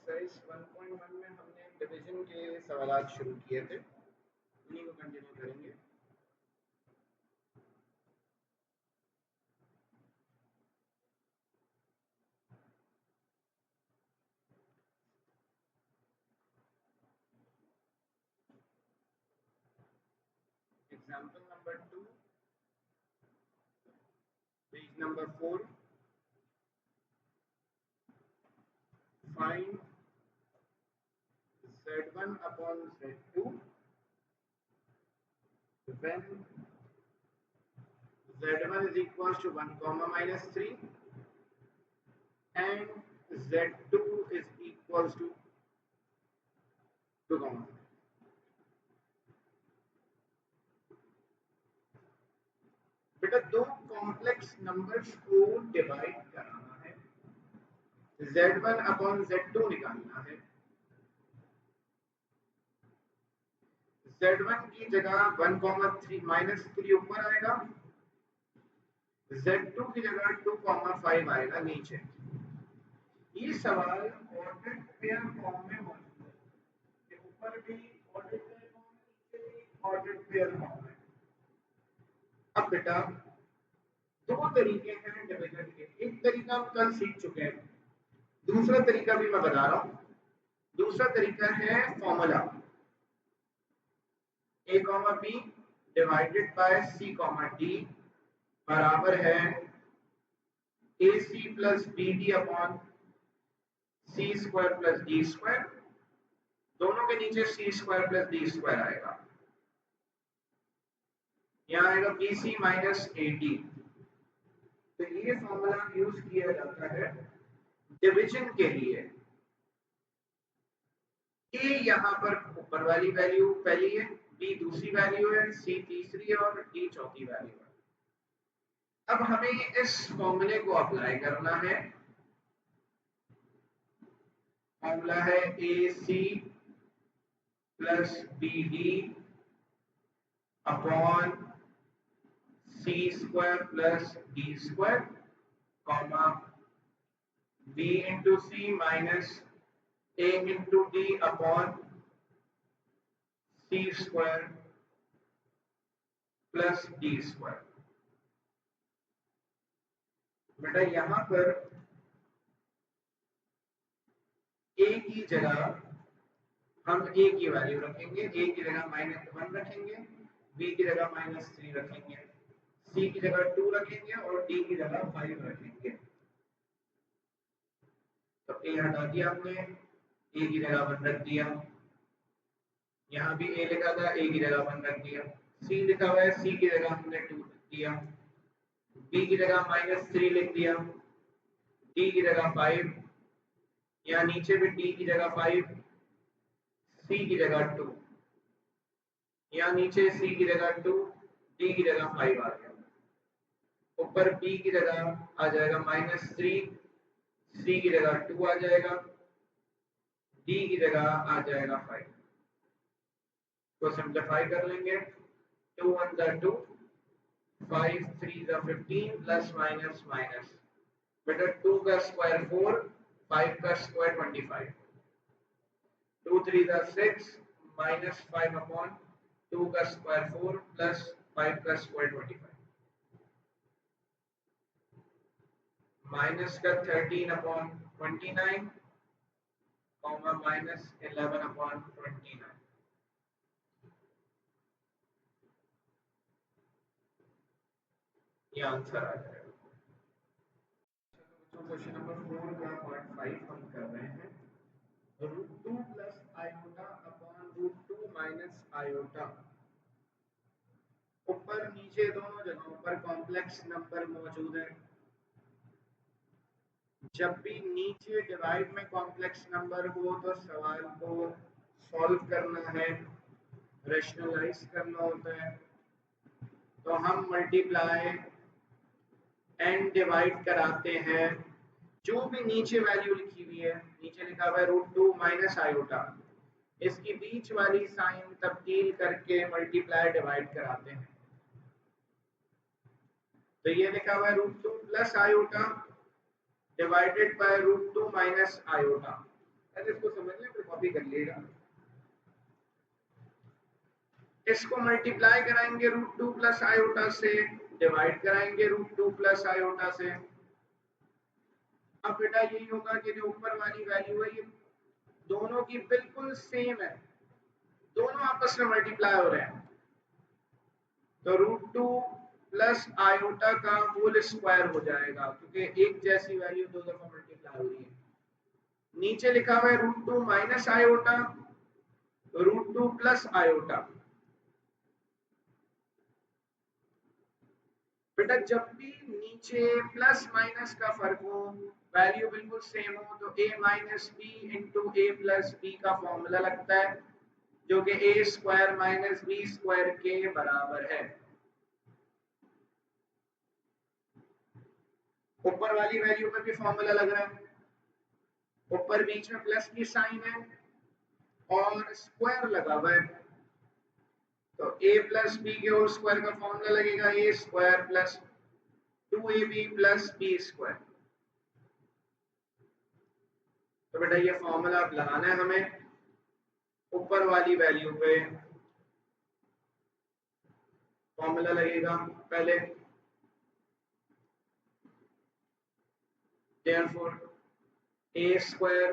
Exercise 1.1 में हमने division के सवाल शुरू किए थे, उन्हीं को कंटिन्यू करेंगे। Example number 2, page number 4, find Z1 upon Z2 when Z1 is equals to 1 comma minus 3 and Z2 is equals to 2 comma 3। बेटा दो कॉम्प्लेक्स नंबर्स को डिवाइड कराना है, Z1 अपॉन Z2 निकालना है। Z1 की जगह 1 कॉमा 3 माइनस 3 ऊपर आएगा, Z2 की जगह 2 कॉमा 5 आएगा नीचे। ये सवाल ऑर्डर्ड पेयर फॉर्म में मौजूद है, ऊपर भी ऑर्डर्ड पेयर फॉर्म है, नीचे भी ऑर्डर्ड पेयर फॉर्म है। अब बेटा दो तरीके हैं डिवीजन के, एक तरीका हम कल सीख चुके हैं, दूसरा तरीका भी मैं बता रहा हूं। दूसरा तरीका है formula a comma b divided by c comma d बराबर है ac plus bd upon c square plus d square. दोनों के नीचे c square plus d square आएगा, यहाँ आएगा bc माइनस ad। तो ये फॉर्मूला यूज किया जाता है डिवीजन के लिए। a यहाँ पर ऊपर वाली वैल्यू पहली है, b दूसरी वैल्यू है, c तीसरी है और d चौथी वैल्यू है। अब हमें इस फॉर्मूले को अप्लाई करना है। फॉर्मूला है ac plus bd upon c square plus d square comma b into C minus a into d upon c square plus d square. बेटा यहां पर a की जगह हम a की वैल्यू रखेंगे, a की जगह -1 रखेंगे, b की जगह -3 रखेंगे, c की जगह 2 रखेंगे और d की जगह 5 रखेंगे। तो a हटा दिया हमने, a की जगह 1 रख दिया, यहाँ भी a लिखा था, a की जगह 1 रख दिया, c लिखा हुआ है, c की जगह हमने 2 रख दिया, b की जगह -3 लिख दिया, d की जगह 5, यहाँ नीचे भी d की जगह 5, c की जगह 2, यहाँ नीचे c की जगह 2, d की जगह 5 आ गया। ऊपर b की जगह आ जाएगा -3, c की जगह 2 आ जाएगा, d की जगह आ जाएगा 5। तो सिंप्लीफाई कर लेंगे, 2 1 ज़ा 2, 5 3 ज़ा 15 प्लस माइनस माइनस। बेटा 2 का स्क्वायर 4, 5 का स्क्वायर 25, 2 3 ज़ा 6 माइनस 5 अपॉन 2 का स्क्वायर 4 प्लस 5 का स्क्वायर 25, माइनस का 13 अपॉन 29 कॉमा माइनस 11 अपॉन 29। ये आंसर आ जाएगा। क्वेश्चन नंबर 4 का पार्ट 5 हम कर रहे हैं। √2 plus iota upon √2 minus iota. ऊपर नीचे दोनों जगहों पर कॉम्प्लेक्स नंबर मौजूद है। जब भी नीचे डिवाइड में कॉम्प्लेक्स नंबर हो तो सवाल को सॉल्व करना है, रैशनलाइज करना होता है। तो हम मल्टीप्लाई एंड डिवाइड कराते हैं। जो भी नीचे वैल्यू लिखी हुई है, नीचे लिखा हुआ है √2 माइनस आयोटा, इसकी बीच वाली साइन तब्दील करके मल्टीप्लाई डिवाइड कराते हैं। तो ये लिखा हुआ है √2 plus iota divided by √2 minus iota. पहले इसको समझ लें फिर कॉपी कर लीजिएगा। इसको मल्टीप्लाई कराएंगे √2 प्लस आयोटा से, डिवाइड कराएंगे √2 प्लस आयोटा से। अब बेटा यही होगा कि जो ऊपर वाली वैल्यू है ये दोनों की बिल्कुल सेम है, दोनों आपस में मल्टीप्लाई हो रहे हैं, तो √2 प्लस आयोटा का होल स्क्वायर हो जाएगा, क्योंकि एक जैसी वैल्यू दो दफा मल्टीप्लाई हो रही है। नीचे लिखा हुआ है √2 माइनस आयोटा, √2 प्लस आयोटा। बेटा जब भी नीचे प्लस माइनस का फर्क हो, वैल्यू बिल्कुल सेम हो, तो a minus B into A plus B का फॉर्मूला लगता है, जो कि A square minus B square के बराबर है। ऊपर वाली वैल्यू में भी फॉर्मूला लग रहा है, ऊपर बीच में प्लस की साइन है और स्क्वायर लगा हुआ है, तो a प्लस बी के होल स्क्वायर का फॉर्मूला लगेगा A square plus 2ab plus B square. तो बेटा ये फॉर्मूला अब लगाना है हमें ऊपर वाली वैल्यू पे। फॉर्मूला लगेगा पहले, therefore a square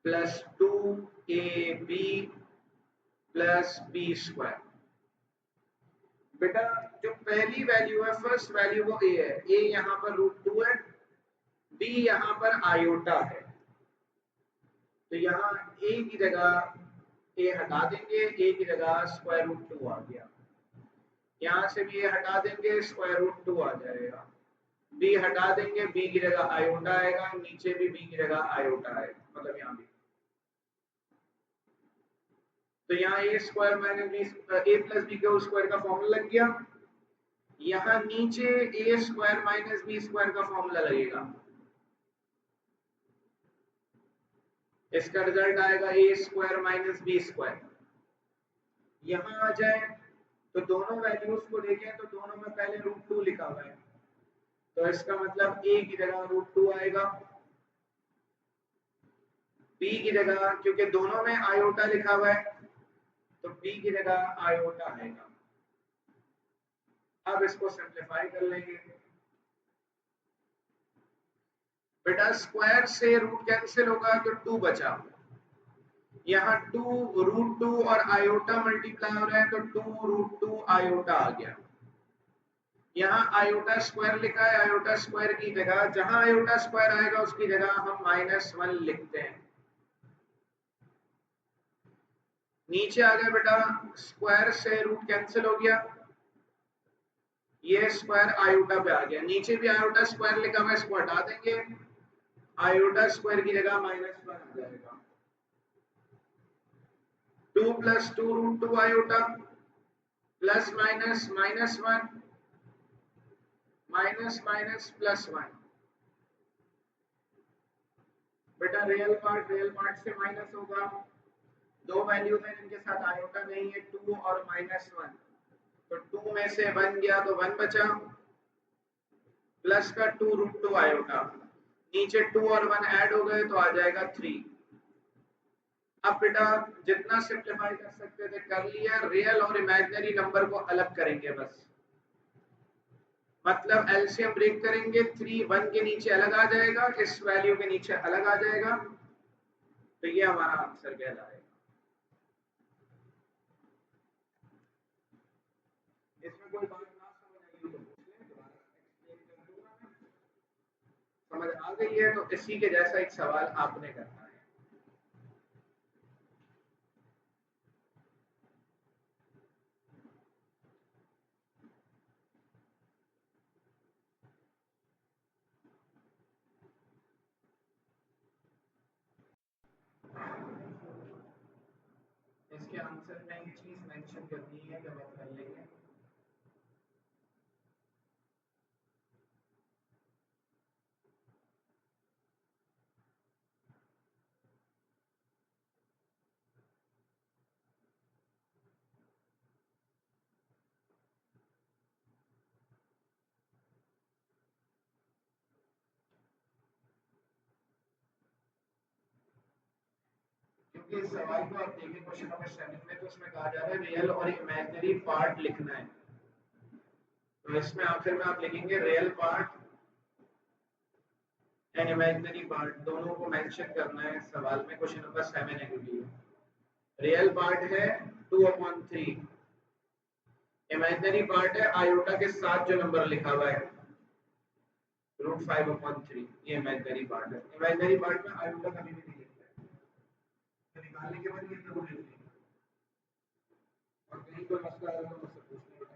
plus 2ab plus B square. बेटा जो पहली वैल्यू है, फर्स्ट वैल्यू वो a है, a यहाँ पर √2 है, b यहाँ पर आयोटा है, तो यहाँ a की जगह a हटा देंगे, a की जगह √2 आ गया, यहाँ से भी a हटा देंगे, √2 आ जाएगा, b हटा देंगे, b की जगह आयोटा आएगा, नीचे भी b की जगह आयोटा आएगा, मतलब यहाँ भी। तो यहाँ a square minus B a plus B के स्क्वायर का फॉर्मूला लग गया, यहाँ नीचे a square minus B square का फॉर्मूला लगेगा, इसका रिजल्ट आएगा a square minus B square. यहाँ आ जाए तो दोनों वैल्यूज को देखें तो दोनों में पहले √2 लिखा हुआ है, तो इसका मतलब a की जगह √2 आएगा, b की जगह क्योंकि दोनों में आयोटा लिखा हुआ है तो b की जगह आयोटा आएगा। अब इसको सिंप्लीफाई कर लेंगे। बेटा स्क्वायर से रूट कैंसिल होगा तो 2 बचा, यहाँ 2 √2 और आयोटा मल्टीप्लाई हो रहा है तो 2 √2 आयोटा आ गया। यहाँ आयोटा स्क्वायर लिखा है, आयोटा स्क्वायर की जगह जहां आयोटा स्क्वायर आएगा उसकी जगह हम -1 लिखते हैं। नीचे आ गया बेटा, स्क्वायर से रूट कैंसिल हो गया, ये स्क्वायर आयोटा पे आ गया, नीचे भी आयोटा स्क्वायर लिखा हुआ है, इसको हटा देंगे, आयोटा स्क्वायर की जगह -1 आ जाएगा। 2 + 2 √2 आयोटा प्लस माइनस -1 -+1। बेटा रियल पार्ट से माइनस होगा, दो वैल्यूज हैं जिनके साथ आयोटा नहीं है, 2 और -1, तो 2 में से 1 गया तो 1 बचा, प्लस का 2 √2 आयोटा, नीचे 2 और 1 ऐड हो गए तो आ जाएगा 3। अब बेटा जितना सिंप्लीफाई कर सकते थे कर लिया, रियल और इमेजिनरी नंबर को अलग करेंगे बस, मतलब एलसीएम ब्रेक करेंगे, 3 1 के नीचे अलग आ जाएगा, इस वैल्यू के नीचे अलग आ जाएगा, तो ये हमारा आंसर कहलाएगा। इसमें कोई बात ना समझ आई हो तो पूछ लें, दोबारा एक्सप्लेन कर दूंगा मैं। समझ आ गई है तो इसी के जैसा एक सवाल आपने करना है। इसके आंसर में एक चीज मेंशन करनी है, जब आप कर लेंगे क्योंकि इस सवाल को आप देखें क्वेश्चन नंबर 7 में, तो उसमें कहा जा रहा है रियल और इमेजिनरी पार्ट लिखना है। तो इसमें आखिर में आप लिखेंगे real part and imaginary part, दोनों को मेंशन करना है सवाल में। क्वेश्चन नंबर 7 है क्योंकि रियल पार्ट है 2/3, इमेजिनरी पार्ट है आयोटा के साथ जो नंबर लिखा हुआ है √5/3, ये इमेजिनरी पार्ट है। इमेजिनरी पार्ट में आयोटा कभी भी नहीं लिखते हैं, तो निकालने के बाद ये जरूर लिख लेंगे। और कहीं कोई मसला है तो मुझसे पूछ लें।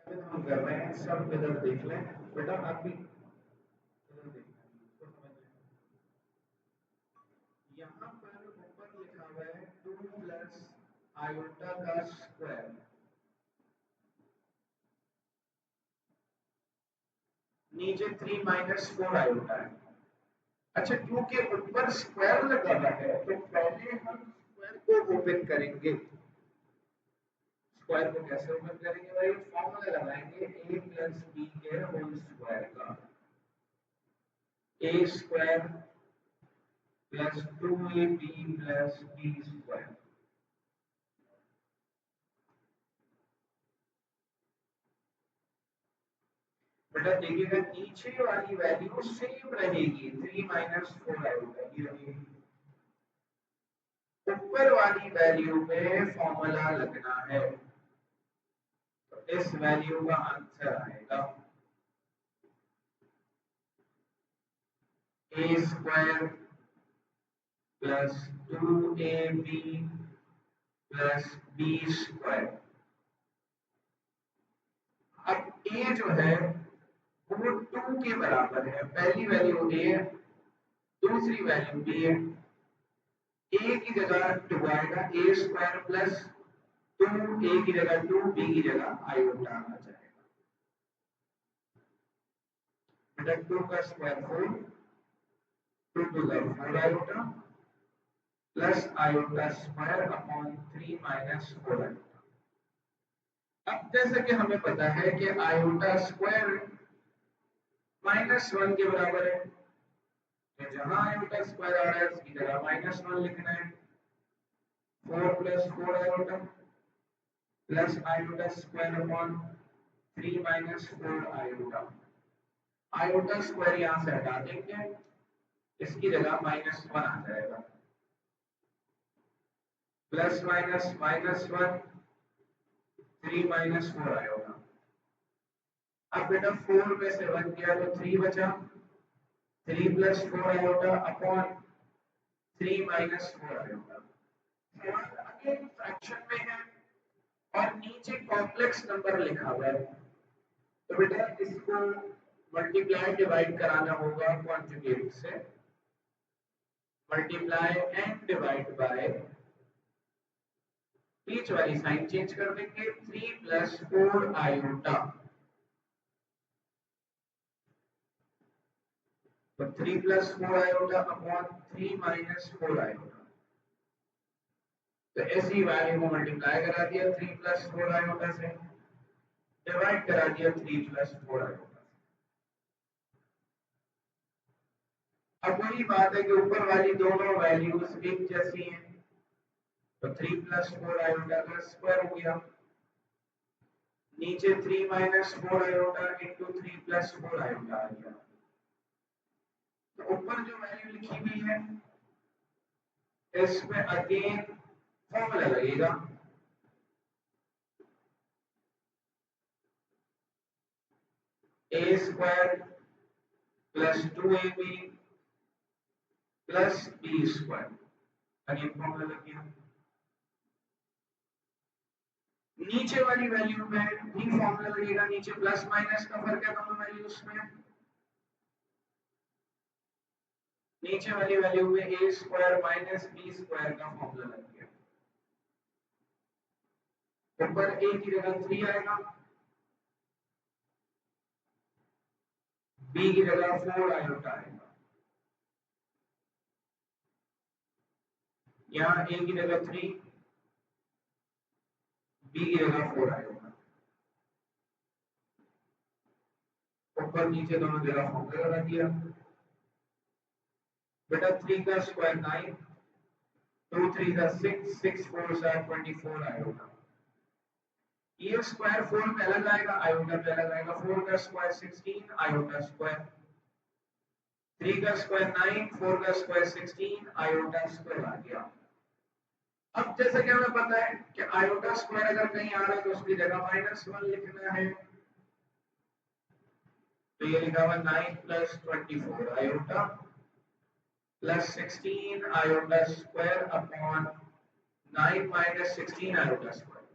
7 हम कर रहे हैं, सब इधर देख लें बेटा, आप भी इधर देखना है, इसको समझ लें। यहाँ पर ऊपर लिखा हुआ है 2 प्लस आयोटा का स्क्वायर, नीचे 3 माइनस 4 आयोटा है। अच्छा, क्योंकि ऊपर स्क्वायर लगा हुआ है तो पहले हम स्क्वायर को ओपन करेंगे। स्क्वायर को कैसे ओपन करेंगे भाई? फॉर्मूला लगाएंगे a प्लस b के होल स्क्वायर का, a square plus 2ab plus b square. बेटा देखिएगा नीचे वाली वैल्यू सेम रहेगी, 3 माइनस 4 आएगा, ये रहेगी। ऊपर वाली वैल्यू पे फॉर्मूला लगना है, तो इस वैल्यू का आंसर आएगा a square plus 2ab plus b square. अब a जो है वो 2 के बराबर है, पहली वैल्यू a है, दूसरी वैल्यू b है। a की जगह 2 आएगा, a स्क्वायर प्लस 2, a की जगह 2, b की जगह आयोटा आ जाएगा। बेटा 2 का square 4, 2 to the 4 iota plus iota square upon 3 minus 4 iota. अब जैसे कि हमें पता है कि आयोटा स्क्वायर -1 के बराबर है, तो जहां आयोटा स्क्वायर आ रहा है उसकी जगह -1 लिखना है। 4 plus 4 iota plus iota square upon 3 minus 4 iota. Iota square यहां से हटा देंगे, इसकी जगह -1 आ जाएगा, प्लस माइनस -1, 3 माइनस 4 आयोटा। अब बेटा 4 में से 1 गया तो 3 बचा, 3 plus 4 iota upon 3 minus 4 iota. सवाल अगेन फ्रैक्शन में है और नीचे कॉम्प्लेक्स नंबर लिखा हुआ है, तो बेटा इसको मल्टीप्लाई डिवाइड कराना होगा कॉन्जुगेट से। मल्टीप्लाई एंड डिवाइड बाय, बीच वाली साइन चेंज कर देंगे, 3 प्लस 4 आयोटा, तो 3 plus 4 iota upon 3 minus 4 iota. तो ऐसी वैल्यू को मल्टीप्लाई करा दिया 3 प्लस 4 आयोटा से, डिवाइड करा दिया 3 प्लस 4 आयोटा। अब वही बात है कि ऊपर वाली दोनों वैल्यूज एक जैसी हैं, तो 3 प्लस 4 आयोटा का स्क्वायर हो गया, नीचे 3 minus 4 iota into 3 plus 4 iota आ गया। तो ऊपर जो वैल्यू लिखी हुई है इसमें अगेन फॉर्मूला लगेगा, a square plus 2ab plus b square, again formula लग गया। नीचे वाली वैल्यू में भी फॉर्मूला लगेगा, नीचे प्लस माइनस का फर्क है दोनों वैल्यूज में, नीचे वाली वैल्यू में a square minus b square का फॉर्मूला लग गया। ऊपर a की जगह 3 आएगा, b की जगह 4 आयोटा आएगा, यहाँ a की जगह 3, b की जगह 4 आयोटा। ऊपर नीचे दोनों जगह फॉर्मूला लगा दिया। बेटा 3 का स्क्वायर 9, 2 3 6 6 4 24 आयोटा। ये स्क्वायर 4 पे अलग आएगा, आयोटा पे अलग आएगा। 4 का स्क्वायर 16 आयोटा स्क्वायर, 3 का स्क्वायर 9, 4 का स्क्वायर 16 आयोटा स्क्वायर आ गया। अब जैसे कि हमें पता है कि आयोटा स्क्वायर अगर कहीं आ रहा है तो उसकी जगह -1 लिखना है। तो ये लिखा हुआ 9 + 24 iota plus 16 iota square upon 9 - 16 iota square.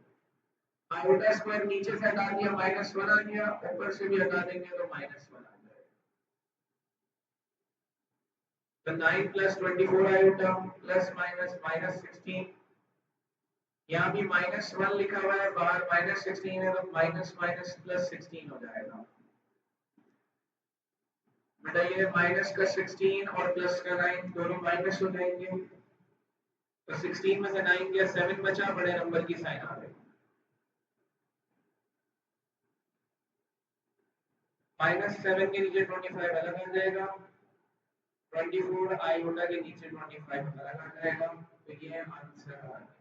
Iota square नीचे से हटा दिया, -1 आ गया, ऊपर से भी हटा देंगे तो -1 आ जाएगा। तो 9 + 24 आयोटा प्लस माइनस -16, यहाँ भी -1 लिखा हुआ है, बाहर -16 है तो माइनस माइनस प्लस 16 हो जाएगा। बेटा ये माइनस का 16 और प्लस का 9 दोनों माइनस हो जाएंगे, तो 16 में से 9 गया, 7 बचा, बड़े नंबर की साइन आ गई। -7 के नीचे 25 अलग आ जाएगा, 24 आयोटा के नीचे 25 अलग आ जाएगा। तो ये आंसर आ गया।